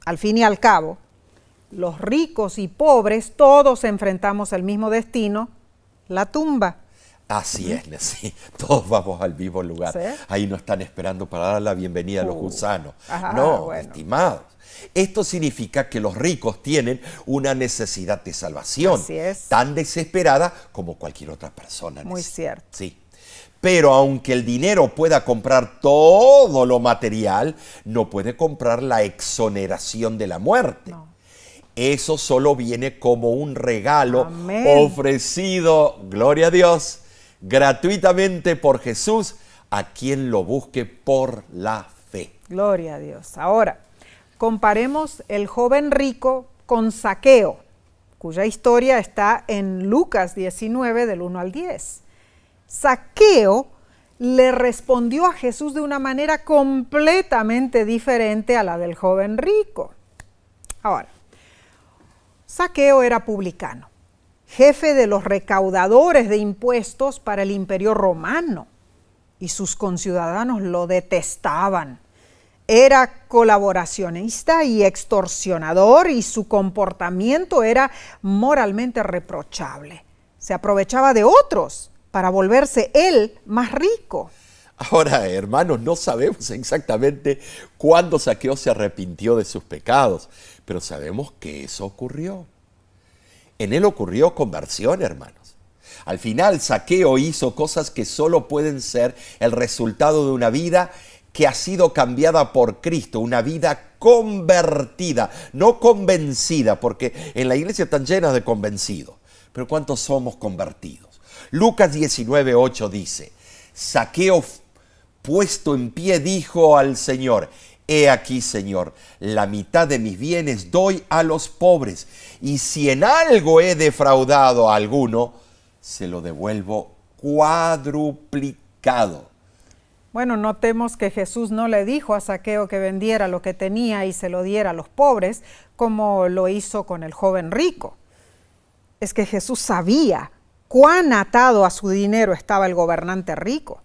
Al fin y al cabo, los ricos y pobres todos enfrentamos el mismo destino, la tumba. Así es, Nessie. Todos vamos al mismo lugar. ¿Sí? Ahí no están esperando para dar la bienvenida a los gusanos. Bueno. Estimados. Esto significa que los ricos tienen una necesidad de salvación. Así es. Tan desesperada como cualquier otra persona. Muy Nessie. cierto. Sí. Pero aunque el dinero pueda comprar todo lo material, no puede comprar la exoneración de la muerte. No. Eso solo viene como un regalo Amén. ofrecido, gloria a Dios, gratuitamente por Jesús a quien lo busque por la fe. Gloria a Dios. Ahora, comparemos el joven rico con Zaqueo, cuya historia está en Lucas 19, del 1 al 10. Zaqueo le respondió a Jesús de una manera completamente diferente a la del joven rico. Ahora, Zaqueo era publicano, jefe de los recaudadores de impuestos para el Imperio Romano, y sus conciudadanos lo detestaban. Era colaboracionista y extorsionador, y su comportamiento era moralmente reprochable. Se aprovechaba de otros para volverse él más rico. Ahora, hermanos, no sabemos exactamente cuándo Zaqueo se arrepintió de sus pecados, pero sabemos que eso ocurrió. En él ocurrió conversión, hermanos. Al final, Zaqueo hizo cosas que solo pueden ser el resultado de una vida que ha sido cambiada por Cristo, una vida convertida, no convencida, porque en la iglesia están llenas de convencidos. Pero ¿cuántos somos convertidos? Lucas 19:8 dice, Zaqueo, puesto en pie, dijo al Señor, he aquí, Señor, la mitad de mis bienes doy a los pobres, y si en algo he defraudado a alguno, se lo devuelvo cuadruplicado. Bueno, notemos que Jesús no le dijo a Zaqueo que vendiera lo que tenía y se lo diera a los pobres, como lo hizo con el joven rico. Es que Jesús sabía cuán atado a su dinero estaba el gobernante rico,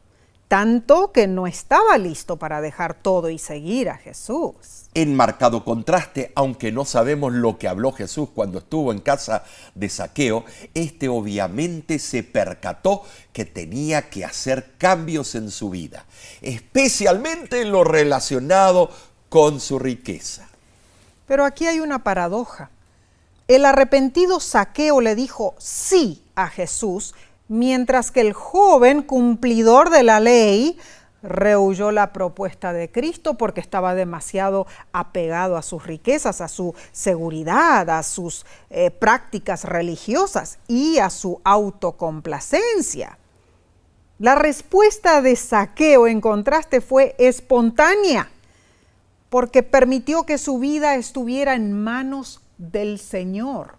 tanto que no estaba listo para dejar todo y seguir a Jesús. En marcado contraste, aunque no sabemos lo que habló Jesús cuando estuvo en casa de Zaqueo, este obviamente se percató que tenía que hacer cambios en su vida, especialmente en lo relacionado con su riqueza. Pero aquí hay una paradoja. El arrepentido Zaqueo le dijo sí a Jesús, mientras que el joven cumplidor de la ley rehuyó la propuesta de Cristo porque estaba demasiado apegado a sus riquezas, a su seguridad, a sus prácticas religiosas y a su autocomplacencia. La respuesta de Zaqueo, en contraste, fue espontánea, porque permitió que su vida estuviera en manos del Señor.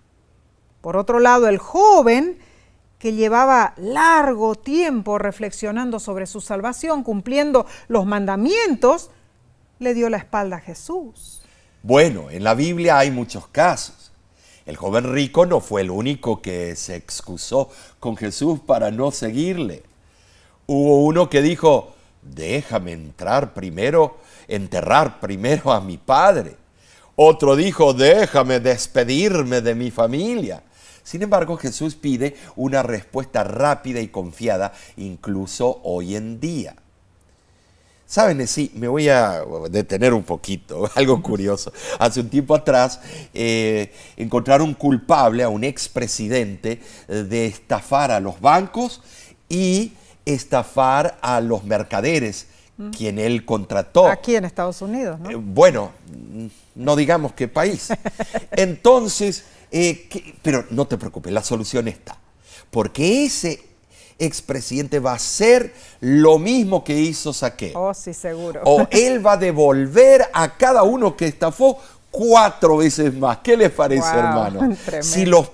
Por otro lado, el joven, que llevaba largo tiempo reflexionando sobre su salvación, cumpliendo los mandamientos, le dio la espalda a Jesús. Bueno, en la Biblia hay muchos casos. El joven rico no fue el único que se excusó con Jesús para no seguirle. Hubo uno que dijo, déjame enterrar primero a mi padre. Otro dijo, déjame despedirme de mi familia. Sin embargo, Jesús pide una respuesta rápida y confiada, incluso hoy en día. ¿Saben? Sí, me voy a detener un poquito, algo curioso. Hace un tiempo atrás encontraron culpable a un expresidente de estafar a los bancos y estafar a los mercaderes, quien él contrató. Aquí en Estados Unidos, ¿no? Bueno, no digamos qué país. Entonces, pero no te preocupes, la solución está. Porque ese expresidente va a hacer lo mismo que hizo Zaqueo. Oh, sí, seguro. O él va a devolver a cada uno que estafó 4 veces más. ¿Qué les parece, Wow, hermano? tremendo. Si los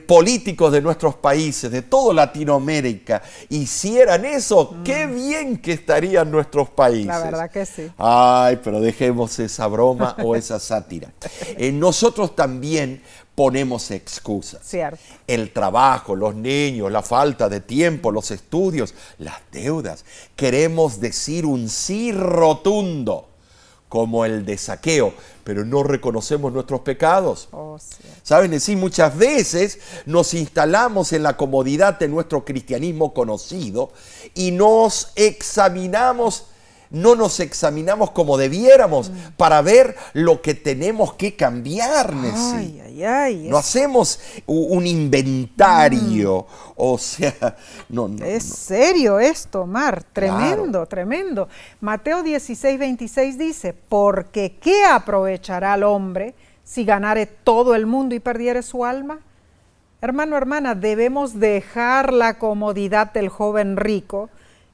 políticos de nuestros países, de toda Latinoamérica, hicieran eso, qué bien que estarían nuestros países. La verdad que sí. Ay, pero dejemos esa broma o esa sátira. Nosotros también ponemos excusas. Cierto. El trabajo, los niños, la falta de tiempo, los estudios, las deudas. Queremos decir un sí rotundo, como el de Zaqueo, pero no reconocemos nuestros pecados. Oh, sí. ¿Saben? Sí, muchas veces nos instalamos en la comodidad de nuestro cristianismo conocido y no nos examinamos como debiéramos para ver lo que tenemos que cambiar, Nessie. Ay. No hacemos un inventario, o sea, Es serio esto, Mar, tremendo, Claro. tremendo. Mateo 16:26 dice, porque ¿qué aprovechará al hombre si ganare todo el mundo y perdiere su alma? Hermano, hermana, debemos dejar la comodidad del joven rico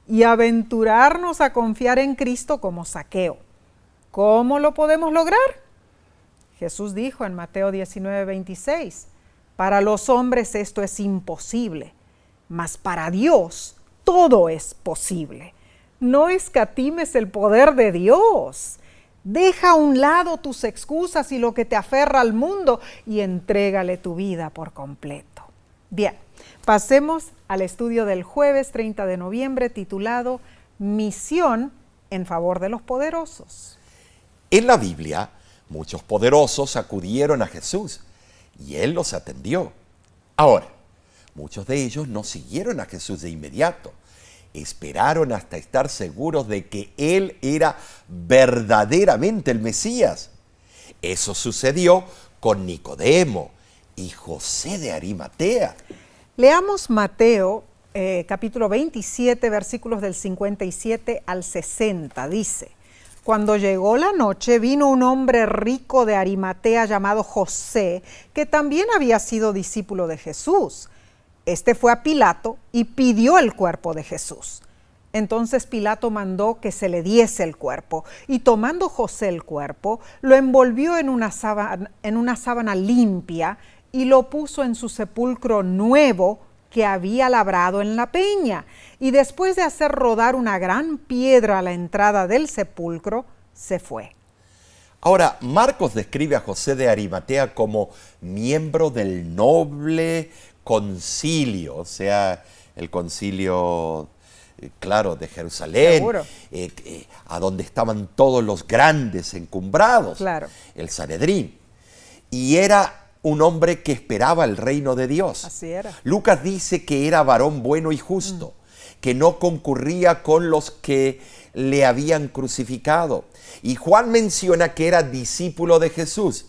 y aventurarnos a confiar en Cristo como Zaqueo. ¿Cómo lo podemos lograr? Jesús dijo en Mateo 19:26, para los hombres esto es imposible, mas para Dios todo es posible. No escatimes el poder de Dios. Deja a un lado tus excusas y lo que te aferra al mundo y entrégale tu vida por completo. Bien, pasemos al estudio del jueves 30 de noviembre titulado Misión en favor de los poderosos. En la Biblia, muchos poderosos acudieron a Jesús y Él los atendió. Ahora, muchos de ellos no siguieron a Jesús de inmediato. Esperaron hasta estar seguros de que Él era verdaderamente el Mesías. Eso sucedió con Nicodemo y José de Arimatea. Leamos Mateo capítulo 27, versículos del 57 al 60. Dice, cuando llegó la noche, vino un hombre rico de Arimatea llamado José, que también había sido discípulo de Jesús. Este fue a Pilato y pidió el cuerpo de Jesús. Entonces Pilato mandó que se le diese el cuerpo, y tomando José el cuerpo, lo envolvió en una sábana limpia y lo puso en su sepulcro nuevo que había labrado en la peña. Y después de hacer rodar una gran piedra a la entrada del sepulcro, se fue. Ahora, Marcos describe a José de Arimatea como miembro del noble concilio, o sea, el concilio, claro, de Jerusalén, a donde estaban todos los grandes encumbrados, Claro. el Sanedrín. Y era un hombre que esperaba el reino de Dios. Así era. Lucas dice que era varón bueno y justo, que no concurría con los que le habían crucificado. Y Juan menciona que era discípulo de Jesús,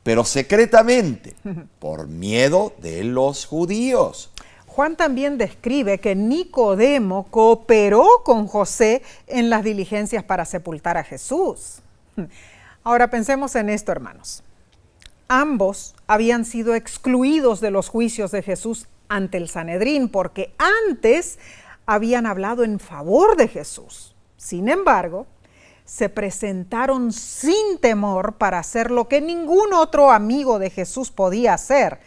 pero secretamente, por miedo de los judíos. Juan también describe que Nicodemo cooperó con José en las diligencias para sepultar a Jesús. Ahora pensemos en esto, hermanos. Ambos habían sido excluidos de los juicios de Jesús ante el Sanedrín porque antes habían hablado en favor de Jesús. Sin embargo, se presentaron sin temor para hacer lo que ningún otro amigo de Jesús podía hacer,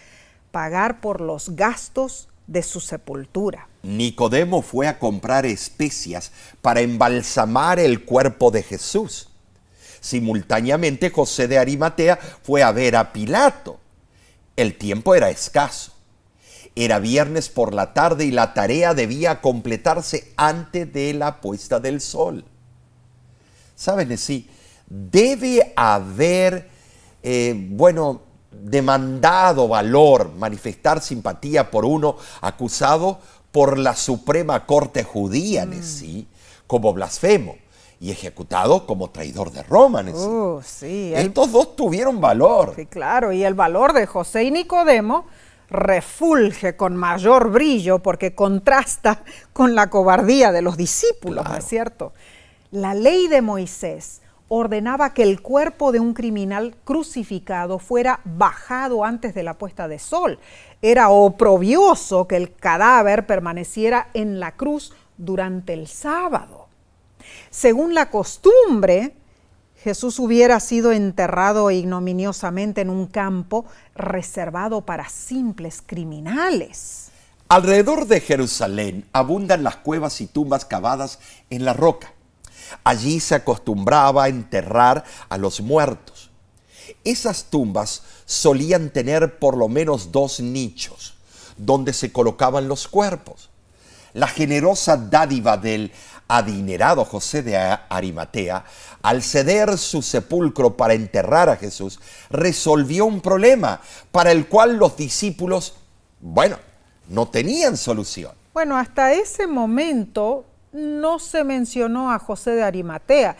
pagar por los gastos de su sepultura. Nicodemo fue a comprar especias para embalsamar el cuerpo de Jesús. Simultáneamente, José de Arimatea fue a ver a Pilato. El tiempo era escaso. Era viernes por la tarde y la tarea debía completarse antes de la puesta del sol. ¿Saben? Sí, debe haber, demandado valor manifestar simpatía por uno acusado por la Suprema Corte Judía, sí, como blasfemo y ejecutado como traidor de Roma. Sí, estos dos tuvieron valor. Sí, claro, y el valor de José y Nicodemo refulge con mayor brillo porque contrasta con la cobardía de los discípulos, Claro. ¿no es cierto? La ley de Moisés ordenaba que el cuerpo de un criminal crucificado fuera bajado antes de la puesta de sol. Era oprobioso que el cadáver permaneciera en la cruz durante el sábado. Según la costumbre, Jesús hubiera sido enterrado ignominiosamente en un campo reservado para simples criminales. Alrededor de Jerusalén abundan las cuevas y tumbas cavadas en la roca. Allí se acostumbraba a enterrar a los muertos. Esas tumbas solían tener por lo menos 2 nichos donde se colocaban los cuerpos. La generosa dádiva del adinerado José de Arimatea, al ceder su sepulcro para enterrar a Jesús, resolvió un problema para el cual los discípulos, no tenían solución. Bueno, hasta ese momento no se mencionó a José de Arimatea.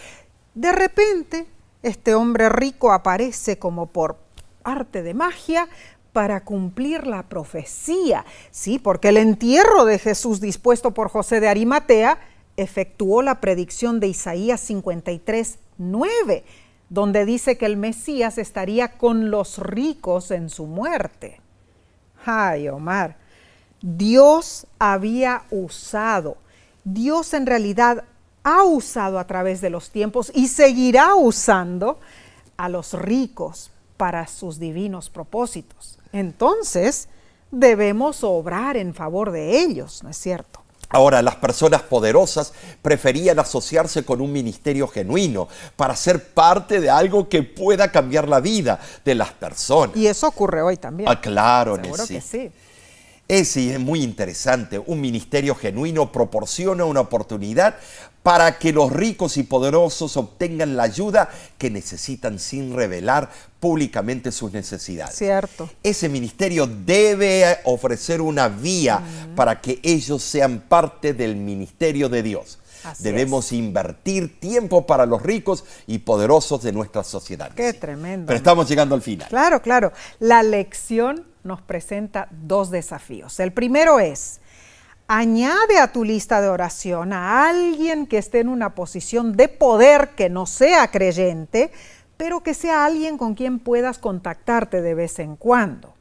De repente, este hombre rico aparece como por arte de magia para cumplir la profecía. Sí, porque el entierro de Jesús dispuesto por José de Arimatea efectuó la predicción de Isaías 53:9, donde dice que el Mesías estaría con los ricos en su muerte. Ay, Omar, Dios en realidad ha usado a través de los tiempos y seguirá usando a los ricos para sus divinos propósitos. Entonces, debemos obrar en favor de ellos, ¿no es cierto? Ahora, las personas poderosas preferían asociarse con un ministerio genuino para ser parte de algo que pueda cambiar la vida de las personas. Y eso ocurre hoy también. Claro, Seguro que sí. Sí, es muy interesante. Un ministerio genuino proporciona una oportunidad para que los ricos y poderosos obtengan la ayuda que necesitan sin revelar públicamente sus necesidades. Cierto. Ese ministerio debe ofrecer una vía para que ellos sean parte del ministerio de Dios. Debemos invertir tiempo para los ricos y poderosos de nuestra sociedad. Qué tremendo. Pero estamos llegando al final. Claro, claro. La lección nos presenta 2 desafíos. El primero es: añade a tu lista de oración a alguien que esté en una posición de poder, que no sea creyente, pero que sea alguien con quien puedas contactarte de vez en cuando.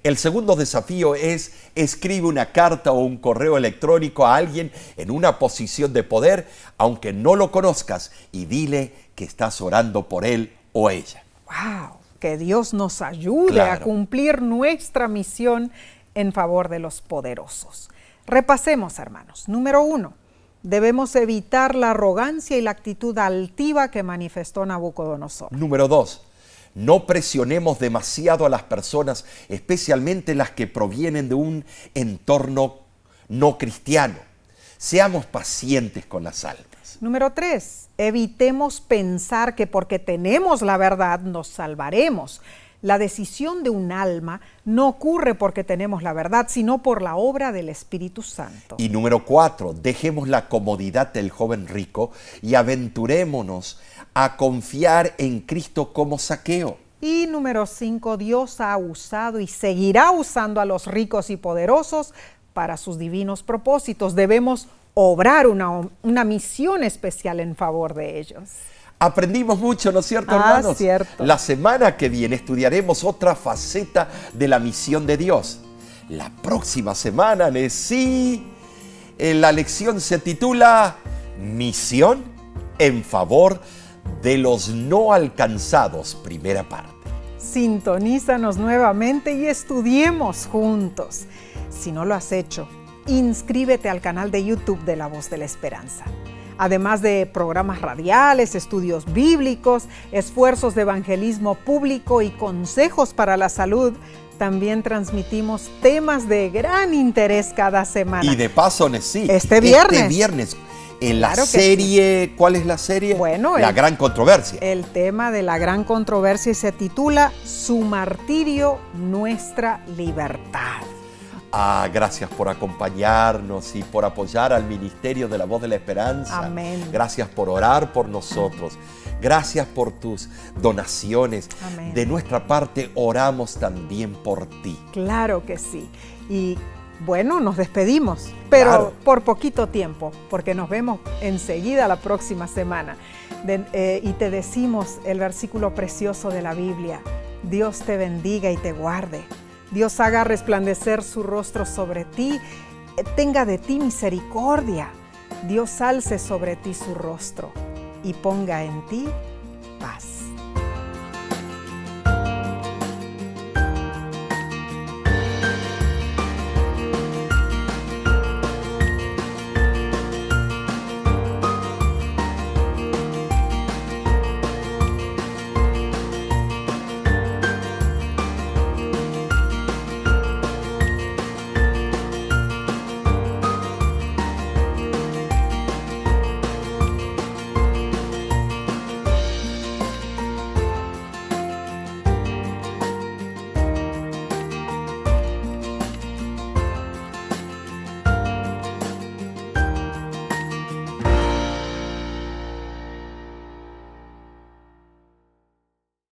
El segundo desafío es: escribe una carta o un correo electrónico a alguien en una posición de poder, aunque no lo conozcas, y dile que estás orando por él o ella. ¡Wow! Que Dios nos ayude a cumplir nuestra misión en favor de los poderosos. Repasemos, hermanos. Número 1, debemos evitar la arrogancia y la actitud altiva que manifestó Nabucodonosor. Número 2, no presionemos demasiado a las personas, especialmente las que provienen de un entorno no cristiano. Seamos pacientes con las almas. Número 3, evitemos pensar que porque tenemos la verdad nos salvaremos. La decisión de un alma no ocurre porque tenemos la verdad, sino por la obra del Espíritu Santo. Y número 4, dejemos la comodidad del joven rico y aventurémonos a confiar en Cristo como Zaqueo. Y número 5, Dios ha usado y seguirá usando a los ricos y poderosos para sus divinos propósitos. Debemos obrar una misión especial en favor de ellos. Aprendimos mucho, ¿no es cierto, hermanos? Cierto. La semana que viene estudiaremos otra faceta de la misión de Dios. La próxima semana, la lección se titula Misión en favor de los no alcanzados, primera parte. Sintonízanos nuevamente y estudiemos juntos. Si no lo has hecho, inscríbete al canal de YouTube de La Voz de la Esperanza. Además de programas radiales, estudios bíblicos, esfuerzos de evangelismo público y consejos para la salud, también transmitimos temas de gran interés cada semana. Y de paso, Este viernes En la Claro que serie, ¿cuál es la serie? Bueno, La Gran Controversia. El tema de la gran controversia se titula Su martirio, nuestra libertad. Gracias por acompañarnos y por apoyar al Ministerio de la Voz de la Esperanza. Amén. Gracias por orar por nosotros. Gracias por tus donaciones. Amén. De nuestra parte, oramos también por ti. Claro que sí. Y bueno, nos despedimos, pero Claro. por poquito tiempo, porque nos vemos enseguida la próxima semana. Y te decimos el versículo precioso de la Biblia: Dios te bendiga y te guarde. Dios haga resplandecer su rostro sobre ti, tenga de ti misericordia. Dios alce sobre ti su rostro y ponga en ti paz.